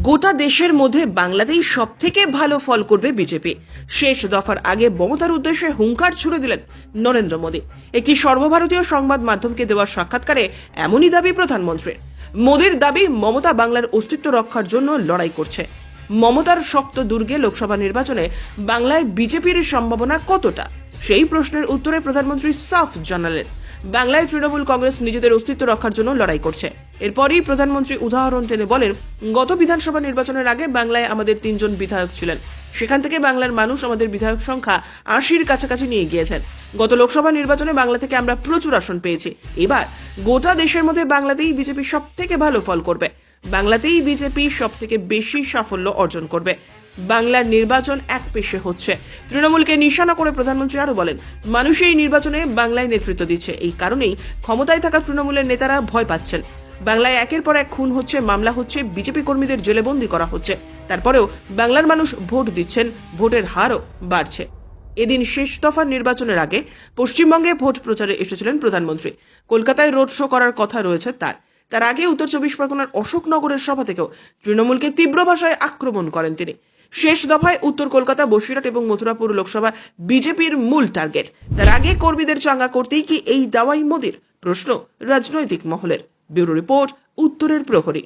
গোটা দেশের মধ্যে বাংলাতেই সব থেকে ভালো ফল করবে বিজেপি। শেষ দফার আগে মমতার উদ্দেশ্যে হুঙ্কার ছুড়ে দিলেন নরেন্দ্র মোদী। একটি সর্বভারতীয় সংবাদ মাধ্যমকে দেওয়া সাক্ষাৎকারে এমনই দাবি প্রধানমন্ত্রীর। মোদীর দাবি, মমতা বাংলার অস্তিত্ব রক্ষার জন্য লড়াই করছে। মমতার শক্ত দুর্গে লোকসভা নির্বাচনে বাংলায় বিজেপির সম্ভাবনা কতটা, সেই প্রশ্নের উত্তরে প্রধানমন্ত্রী সাফ জানালেন, বাংলায় তৃণমূল কংগ্রেস নিজেদের অস্তিত্ব রক্ষার জন্য লড়াই করছে। এরপরই প্রধানমন্ত্রী উদাহরণ টেনে বলেন, গত বিধানসভা নির্বাচনের আগে বাংলায় আমাদের 3 জন বিধায়ক ছিলেন। সেখান থেকে বাংলার মানুষ আমাদের বিধায়ক সংখ্যা 80-র কাছাকাছি নিয়ে গিয়েছেন। গত লোকসভা নির্বাচনে বাংলা থেকে আমরা প্রচুর আসন পেয়েছি। এবার গোটা দেশের মধ্যে বাংলাতেই বিজেপি সব থেকে ভালো ফল করবে। বাংলাতেই বিজেপি সব থেকে বেশি সাফল্য অর্জন করবে। বাংলার নির্বাচন এক পেশে হচ্ছে। তৃণমূলকে নিশানা করে প্রধানমন্ত্রী আরো বলেন, মানুষ এই নির্বাচনে বাংলায় নেতৃত্ব দিচ্ছে। এই কারণেই ক্ষমতায় থাকা তৃণমূলের নেতারা ভয় পাচ্ছেন। বাংলায় একের পর এক খুন হচ্ছে, মামলা হচ্ছে, বিজেপি কর্মীদের জেলে বন্দী করা হচ্ছে। তারপরেও বাংলার মানুষ ভোট দিচ্ছেন, ভোটের হারও বাড়ছে। এদিন শেষ দফার নির্বাচনের আগে পশ্চিমবঙ্গে ভোট প্রচারে এসেছিলেন প্রধানমন্ত্রী। কলকাতায় রোড শো করার কথা রয়েছে তার আগে উত্তর 24 পরগনার অশোকনগরের সভা থেকেও তৃণমূলকে তীব্র ভাষায় আক্রমণ করেন তিনি। শেষ দফায় উত্তর কলকাতা, বসিরহাট এবং মথুরাপুর লোকসভা বিজেপির মূল টার্গেট। তার আগে কর্মীদের চাঙ্গা করতেই কি এই দাওয়াই মোদীর? প্রশ্ন রাজনৈতিক মহলের। ব্যুরো রিপোর্ট, উত্তরের প্রহরী।